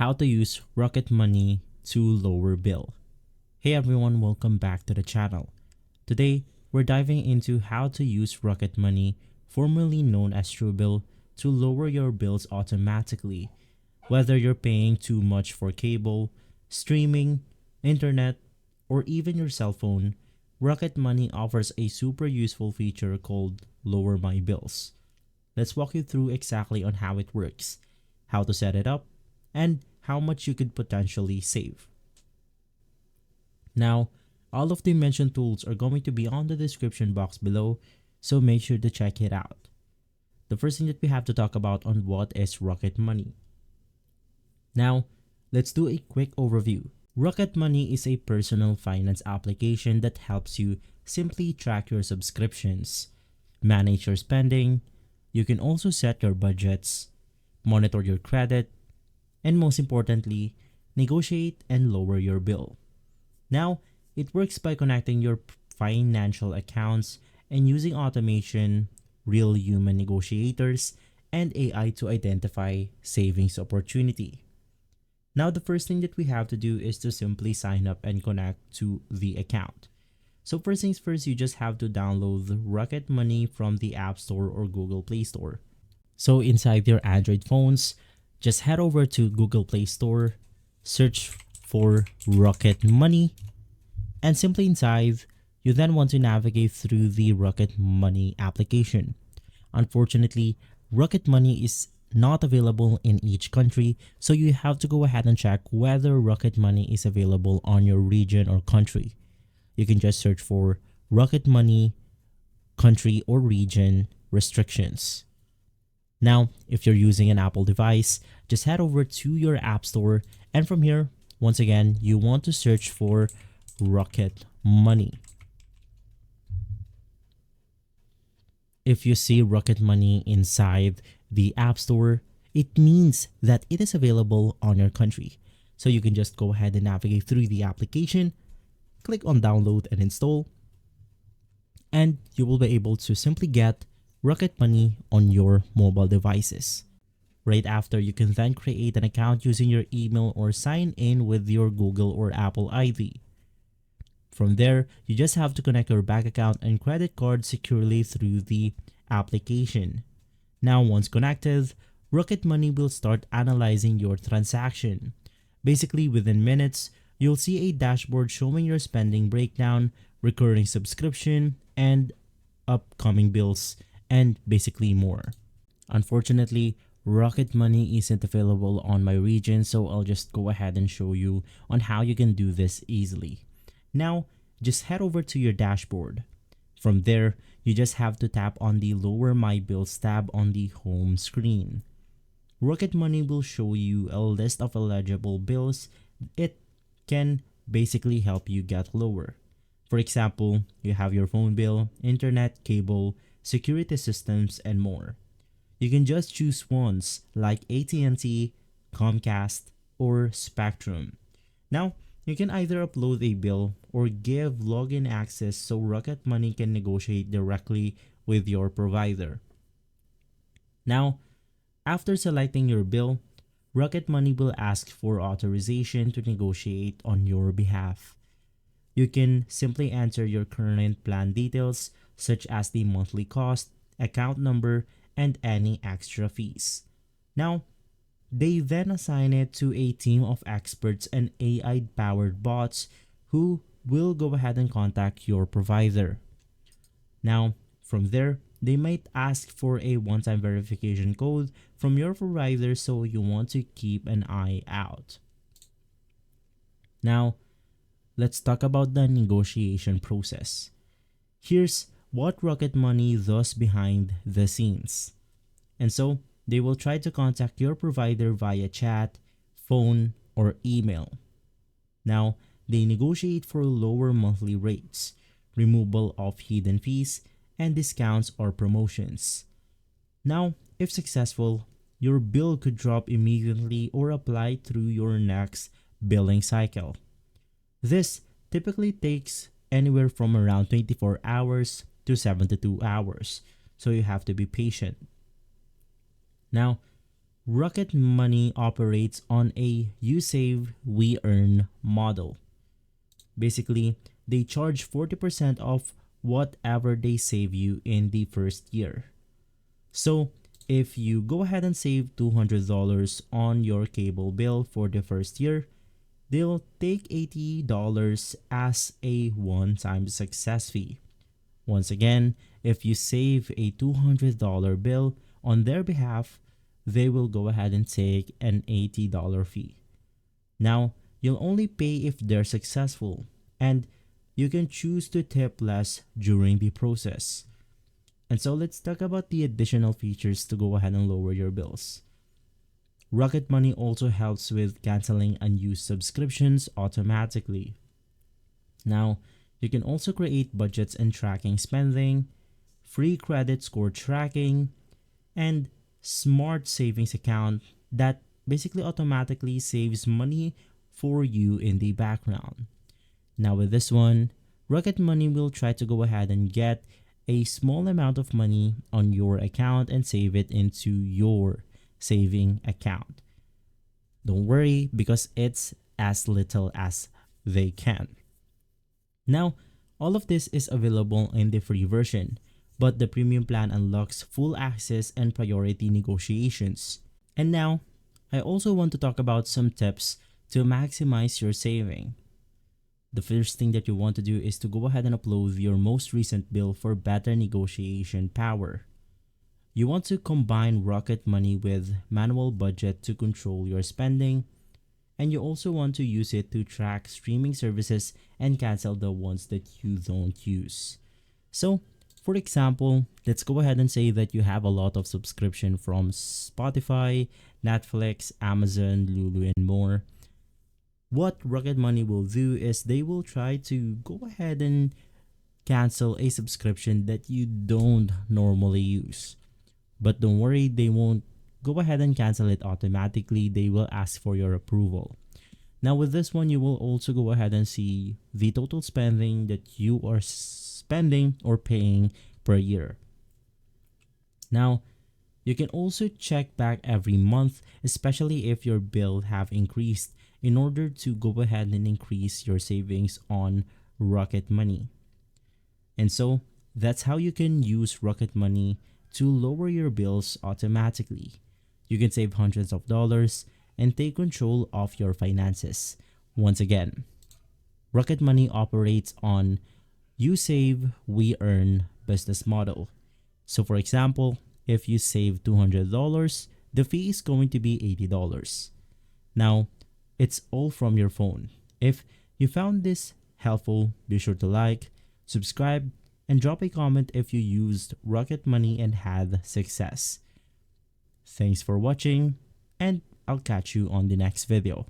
How to use Rocket Money to lower bill. Hey everyone, welcome back to the channel. Today, we're diving into how to use Rocket Money, formerly known as Truebill, to lower your bills automatically. Whether you're paying too much for cable, streaming, internet, or even your cell phone, Rocket Money offers a super useful feature called Lower My Bills. Let's walk you through exactly on how it works, how to set it up, and how much you could potentially save. Now, all of the mentioned tools are going to be on the description box below, so make sure to check it out. The first thing that we have to talk about on what is Rocket Money. Now, let's do a quick overview. Rocket Money is a personal finance application that helps you simply track your subscriptions, manage your spending. You can also set your budgets, monitor your credit, and most importantly, negotiate and lower your bill. Now, it works by connecting your financial accounts and using automation, real human negotiators, and AI to identify savings opportunity. Now, the first thing that we have to do is to simply sign up and connect to the account. So first things first, you just have to download Rocket Money from the App Store or Google Play Store. So inside your Android phones, just head over to Google Play Store, search for Rocket Money, and simply inside, you then want to navigate through the Rocket Money application. Unfortunately, Rocket Money is not available in each country, so you have to go ahead and check whether Rocket Money is available on your region or country. You can just search for Rocket Money, country or region restrictions. Now, if you're using an Apple device, just head over to your App Store, and from here, once again, you want to search for Rocket Money. If you see Rocket Money inside the App Store, it means that it is available on your country. So you can just go ahead and navigate through the application, click on download and install, and you will be able to simply get Rocket Money on your mobile devices. Right after, you can then create an account using your email or sign in with your Google or Apple ID. From there, you just have to connect your bank account and credit card securely through the application. Now, once connected, Rocket Money will start analyzing your transaction. Basically, within minutes, you'll see a dashboard showing your spending breakdown, recurring subscription, and upcoming bills, and basically more. Unfortunately, Rocket Money isn't available on my region, so I'll just go ahead and show you on how you can do this easily. Now, just head over to your dashboard. From there, you just have to tap on the Lower My Bills tab on the home screen. Rocket Money will show you a list of eligible bills. It can basically help you get lower. For example, you have your phone bill, internet, cable, security systems, and more. You can just choose ones like AT&T, Comcast, or Spectrum. Now, you can either upload a bill or give login access so Rocket Money can negotiate directly with your provider. Now, after selecting your bill, Rocket Money will ask for authorization to negotiate on your behalf. You can simply enter your current plan details such as the monthly cost, account number, and any extra fees. Now, they then assign it to a team of experts and AI-powered bots who will go ahead and contact your provider. Now, from there, they might ask for a one-time verification code from your provider, so you want to keep an eye out. Now, let's talk about the negotiation process. Here's what Rocket Money does behind the scenes. And so, they will try to contact your provider via chat, phone, or email. Now, they negotiate for lower monthly rates, removal of hidden fees, and discounts or promotions. Now, if successful, your bill could drop immediately or apply through your next billing cycle. This typically takes anywhere from around 24 hours to 72 hours, so you have to be patient. Now, Rocket Money operates on a you save, we earn model. Basically, they charge 40% of whatever they save you in the first year. So, if you go ahead and save $200 on your cable bill for the first year, they'll take $80 as a one time success fee. Once again, if you save a $200 bill on their behalf, they will go ahead and take an $80 fee. Now, you'll only pay if they're successful, and you can choose to tip less during the process. And so let's talk about the additional features to go ahead and lower your bills. Rocket Money also helps with canceling unused subscriptions automatically. Now, you can also create budgets and tracking spending, free credit score tracking, and smart savings account that basically automatically saves money for you in the background. Now with this one, Rocket Money will try to go ahead and get a small amount of money on your account and save it into your saving account. Don't worry because it's as little as they can. Now, all of this is available in the free version, but the premium plan unlocks full access and priority negotiations. And now, I also want to talk about some tips to maximize your saving. The first thing that you want to do is to go ahead and upload your most recent bill for better negotiation power. You want to combine Rocket Money with manual budget to control your spending, and you also want to use it to track streaming services and cancel the ones that you don't use. So, for example, let's go ahead and say that you have a lot of subscription from Spotify, Netflix, Amazon, Lulu, and more. What Rocket Money will do is they will try to go ahead and cancel a subscription that you don't normally use. But don't worry, they won't go ahead and cancel it automatically. They will ask for your approval. Now with this one, you will also go ahead and see the total spending that you are spending or paying per year. Now, you can also check back every month, especially if your bill have increased, in order to go ahead and increase your savings on Rocket Money. And so, that's how you can use Rocket Money to lower your bills automatically. You can save hundreds of dollars and take control of your finances. Once again, Rocket Money operates on you save, we earn business model. So for example, if you save $200, the fee is going to be $80. Now, it's all from your phone. If you found this helpful, be sure to like, subscribe, and drop a comment if you used Rocket Money and had success. Thanks for watching, and I'll catch you on the next video.